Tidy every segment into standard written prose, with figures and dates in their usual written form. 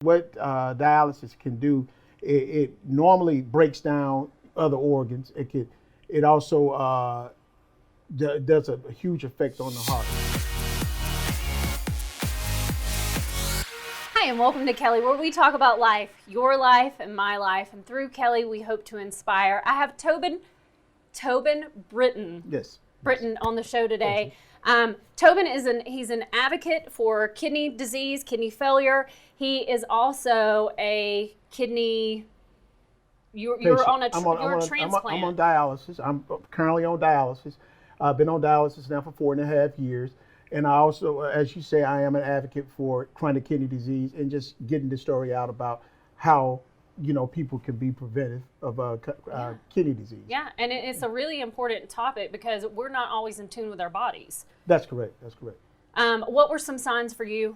What dialysis can do, it normally breaks down other organs. It also does a huge effect on the heart. Hi, and welcome to Kelly, where we talk about life, your life and my life. And through Kelly, we hope to inspire. I have Tobin Brittian. Yes. Brittian on the show today. Tobin he's an advocate for kidney disease, kidney failure. He is also a kidney. You're on a transplant. I'm on dialysis. I'm currently on dialysis. I've been on dialysis now for 4.5 years. And I also, as you say, I am an advocate for chronic kidney disease and just getting the story out about how, people can be preventive of kidney disease. Yeah, and it's a really important topic because we're not always in tune with our bodies. That's correct. What were some signs for you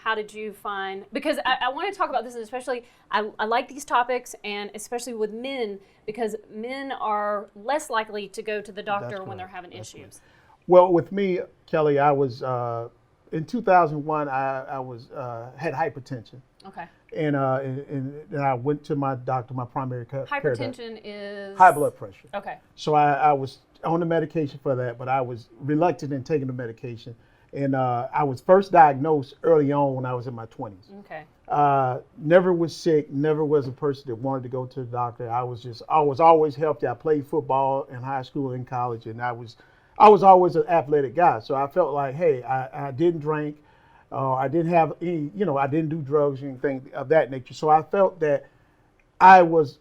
how did you find, because I want to talk about this, and especially, I like these topics, and especially with men, because men are less likely to go to the doctor when they're having issues. Correct. Well, with me, Kelly, I was, in 2001, I was had hypertension. Okay. And I went to my doctor, my primary care doctor. Hypertension is? High blood pressure. Okay. So I was on the medication for that, but I was reluctant in taking the medication. And I was first diagnosed early on when I was in my 20s. Okay. Never was sick, never was a person that wanted to go to the doctor. I was always healthy. I played football in high school and college, and I was always an athletic guy. So I felt like, hey, I didn't drink, I didn't have any, I didn't do drugs or anything of that nature. So I felt that I was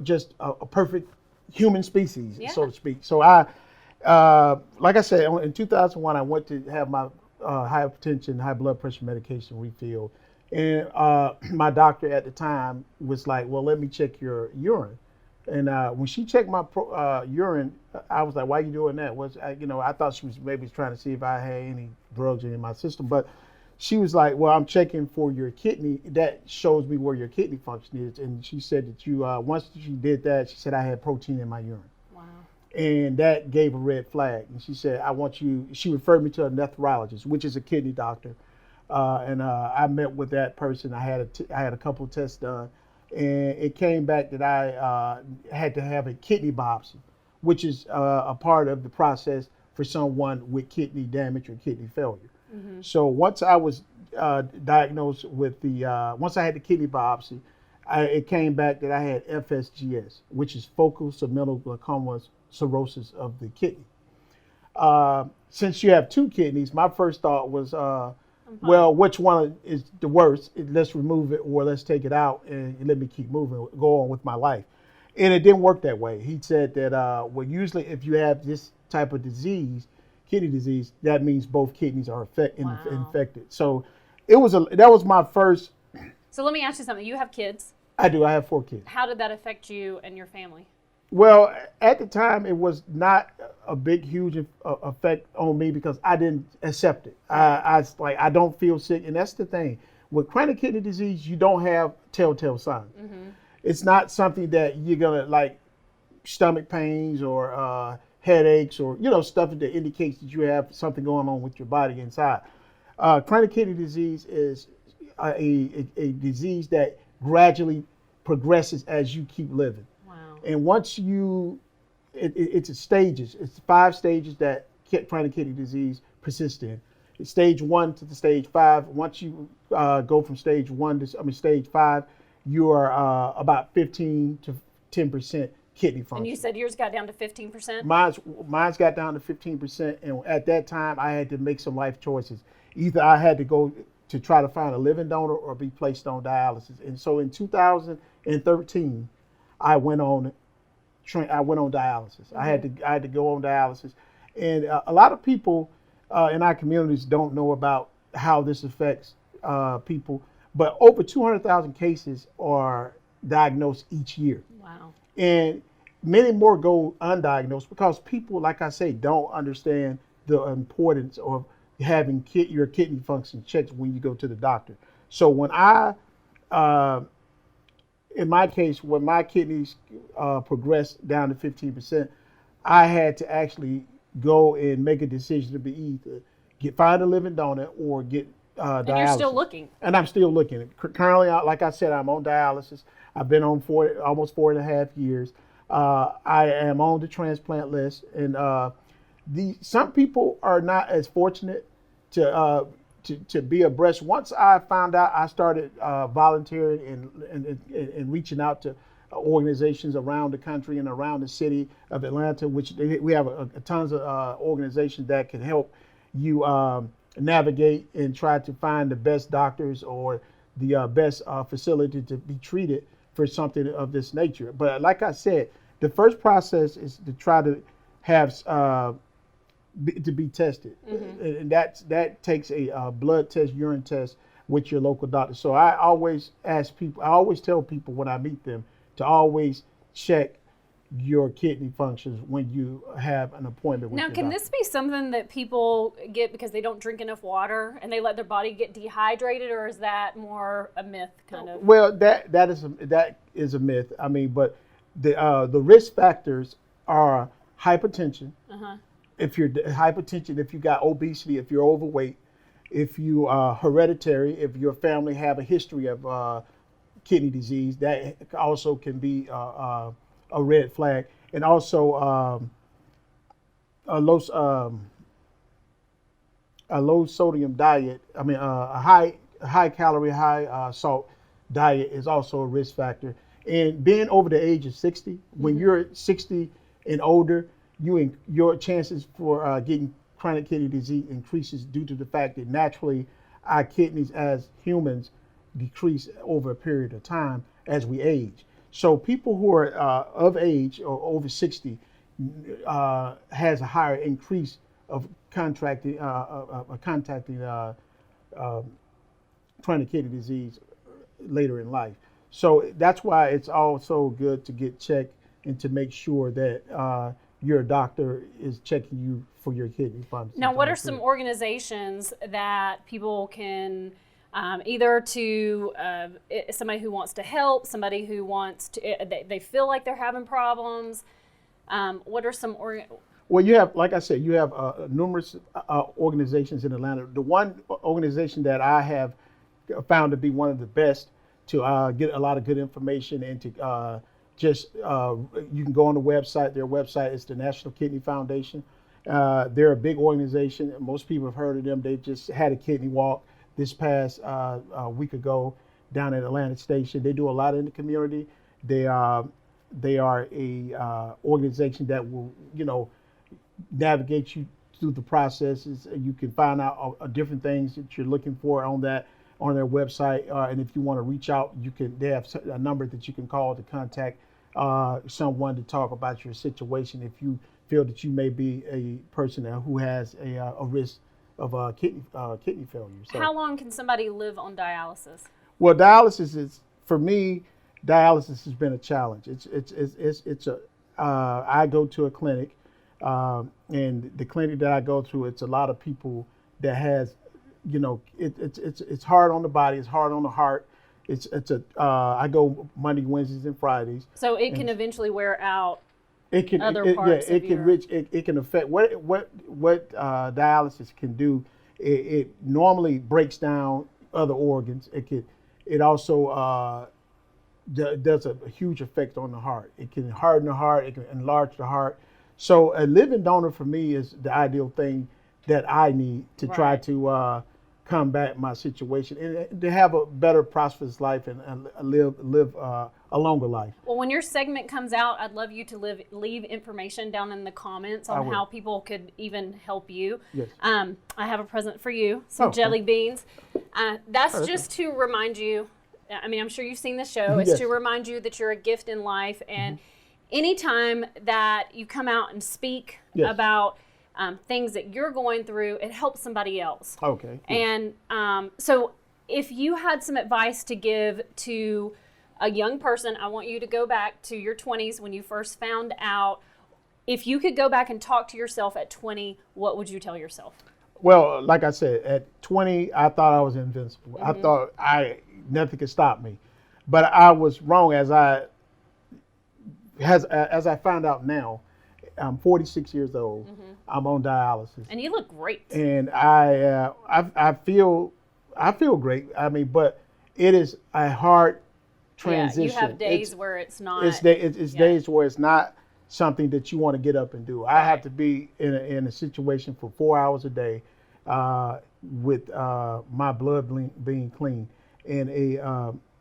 just a perfect human species, so to speak. So like I said, in 2001, I went to have my hypertension, high blood pressure medication refilled. And my doctor at the time was like, well, let me check your urine. And when she checked my urine, I was like, why are you doing that? I thought she was maybe trying to see if I had any drugs in my system. But she was like, well, I'm checking for your kidney. That shows me where your kidney function is. And she said that once she did that, she said I had protein in my urine. Wow. And that gave a red flag. And she said, she referred me to a nephrologist, which is a kidney doctor. And I met with that person. I had a couple of tests done. And it came back that I had to have a kidney biopsy, which is a part of the process for someone with kidney damage or kidney failure. Mm-hmm. So once I was diagnosed with once I had the kidney biopsy, it came back that I had FSGS, which is focal segmental glaucoma cirrhosis of the kidney. Since you have two kidneys, my first thought was, well, which one is the worst? Let's remove it or let's take it out and let me keep moving, go on with my life. And it didn't work that way. He said that, well, usually if you have this type of disease, kidney disease, that means both kidneys are infected. So that was my first. So let me ask you something. You have kids? I do. I have 4 kids. How did that affect you and your family? Well, at the time, it was not a big, huge effect on me because I didn't accept it. I don't feel sick. And that's the thing. With chronic kidney disease, you don't have telltale signs. Mm-hmm. It's not something that you're going to like stomach pains or headaches or, stuff that indicates that you have something going on with your body inside. Chronic kidney disease is a disease that gradually progresses as you keep living. And once it's stages. It's 5 stages that chronic kidney disease persists in. It's stage 1 to the stage 5. Once you go from stage 1 to stage 5, you are about 15 to 10% kidney function. And you said yours got down to 15%? Mine's got down to 15%. And at that time, I had to make some life choices. Either I had to go to try to find a living donor or be placed on dialysis. And so in 2013, I went on dialysis. Mm-hmm. I had to go on dialysis, and a lot of people in our communities don't know about how this affects people. But over 200,000 cases are diagnosed each year. Wow! And many more go undiagnosed because people, like I say, don't understand the importance of having your kidney function checked when you go to the doctor. So when in my case, when my kidneys progressed down to 15%, I had to actually go and make a decision to be either find a living donor or get dialysis. And you're still looking. And I'm still looking. Currently, like I said, I'm on dialysis. I've been on almost 4.5 years. I am on the transplant list, and some people are not as fortunate to be a breast. Once I found out, I started volunteering and reaching out to organizations around the country and around the city of Atlanta, which we have tons of organizations that can help you navigate and try to find the best doctors or the best facility to be treated for something of this nature. But like I said, the first process is to try to have to be tested, and that takes a blood test, urine test with your local doctor. So I always tell people when I meet them to always check your kidney functions when you have an appointment with Now, your can doctor. this be something that people get because they don't drink enough water and they let their body get dehydrated, or is that more a myth, kind of? Well, that is a myth. I mean, but the risk factors are hypertension. If you're hypertension, if you got obesity, if you're overweight, if you are hereditary, if your family have a history of kidney disease, that also can be a red flag. And also a low sodium diet. I mean, a high calorie, high salt diet is also a risk factor. And being over the age of 60, when you're 60 and older, your chances for getting chronic kidney disease increases due to the fact that naturally our kidneys as humans decrease over a period of time as we age. So people who are of age or over 60 has a higher increase of contacting chronic kidney disease later in life. So that's why it's also good to get checked and to make sure that your doctor is checking you for your kidney functions. Now, what are some organizations that people can either to somebody who wants to help, somebody who wants to, they feel like they're having problems? What are some Well, you have, like I said, you have numerous organizations in Atlanta. The one organization that I have found to be one of the best to get a lot of good information and to you can go on the website. Their website is the National Kidney Foundation. They're a big organization. Most people have heard of them. They just had a kidney walk this past week ago down at Atlantic Station. They do a lot in the community. They are a organization that will, navigate you through the processes. You can find out different things that you're looking for on their website. And if you want to reach out, they have a number that you can call to contact someone to talk about your situation if you feel that you may be a person who has a risk of kidney failure. So, how long can somebody live on dialysis? Well, for me, dialysis has been a challenge. I go to a clinic, and the clinic that I go to, it's a lot of people that has, it's hard on the body, it's hard on the heart. I go Monday, Wednesdays, and Fridays. So it can eventually wear out. It can it can affect what dialysis can do. It normally breaks down other organs. It also does a huge effect on the heart. It can harden the heart. It can enlarge the heart. So a living donor for me is the ideal thing that I need to try to combat my situation and to have a better, prosperous life and live a longer life. Well, when your segment comes out, I'd love you to leave information down in the comments on how people could even help you. Yes. I have a present for you, some jelly beans. That's just to remind you, I mean, I'm sure you've seen the show. It's to remind you that you're a gift in life. And anytime that you come out and speak about things that you're going through, it helps somebody else. Okay. And so if you had some advice to give to a young person, I want you to go back to your 20s when you first found out. If you could go back and talk to yourself at 20, what would you tell yourself? Well, like I said, at 20, I thought I was invincible. I thought nothing could stop me. But I was wrong as I found out now. I'm 46 years old. I'm on dialysis. And you look great. And I feel I feel great. I mean, but it is a hard transition. Yeah, you have days where it's not. It's days where it's not something that you want to get up and do. I have to be in a situation for 4 hours a day with my blood being clean, and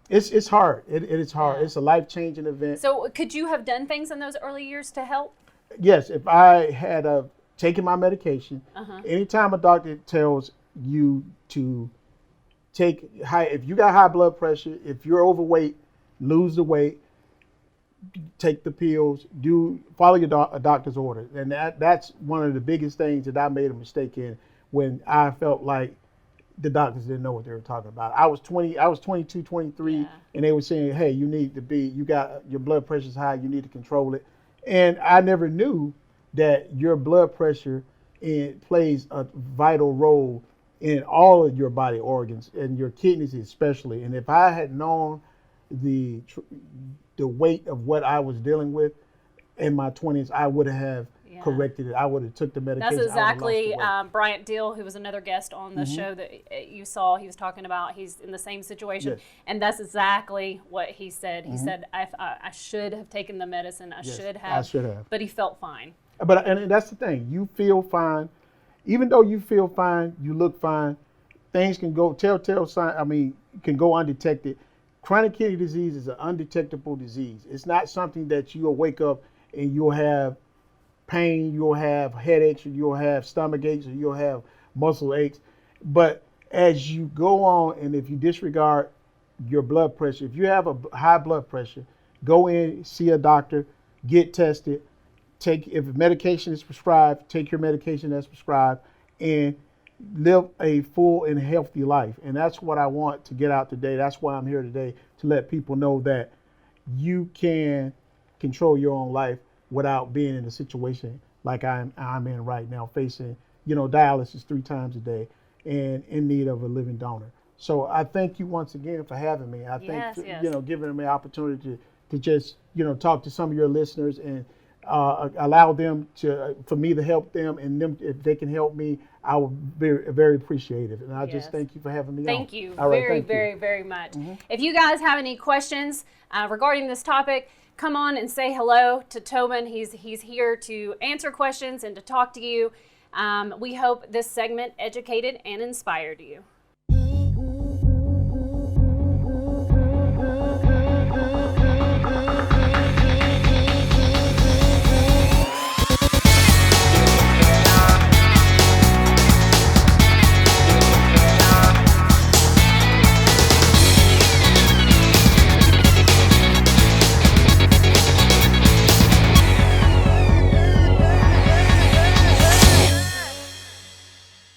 it's hard. It is hard. Yeah. It's a life-changing event. So could you have done things in those early years to help? Yes, if I had taken my medication, Uh-huh. anytime a doctor tells you to if you got high blood pressure, if you're overweight, lose the weight, take the pills, follow your doctor's orders. And that's one of the biggest things that I made a mistake in when I felt like the doctors didn't know what they were talking about. I was 22, 23, Yeah. and they were saying, hey, you got your blood pressure's high, you need to control it. And I never knew that your blood pressure plays a vital role in all of your body organs, and your kidneys especially. And if I had known the weight of what I was dealing with in my 20s, I would have corrected it. I would have took the medication. That's exactly Bryant Deal, who was another guest on the show that you saw. He was talking about he's in the same situation, Yes. and that's exactly what he said. He said, I should have taken the medicine. I should have. But he felt fine. And that's the thing. You feel fine. Even though you feel fine, you look fine. Things can go telltale sign. Can go undetected. Chronic kidney disease is an undetectable disease. It's not something that you'll wake up and you'll have pain, you'll have headaches, or you'll have stomach aches, or you'll have muscle aches. But as you go on, and if you disregard your blood pressure, if you have a high blood pressure, go in, see a doctor, get tested. If medication is prescribed, take your medication that's prescribed, and live a full and healthy life. And that's what I want to get out today. That's why I'm here today, to let people know that you can control your own life without being in a situation like I'm in right now, facing dialysis 3 times a day and in need of a living donor. So I thank you once again for having me. I think giving me an opportunity to just talk to some of your listeners and allow them for me to help them, and them, if they can help me, I will be very appreciative. And I just thank you for having me on. Thank you very much. If you guys have any questions regarding this topic, come on and say hello to Tobin. He's here to answer questions and to talk to you. We hope this segment educated and inspired you.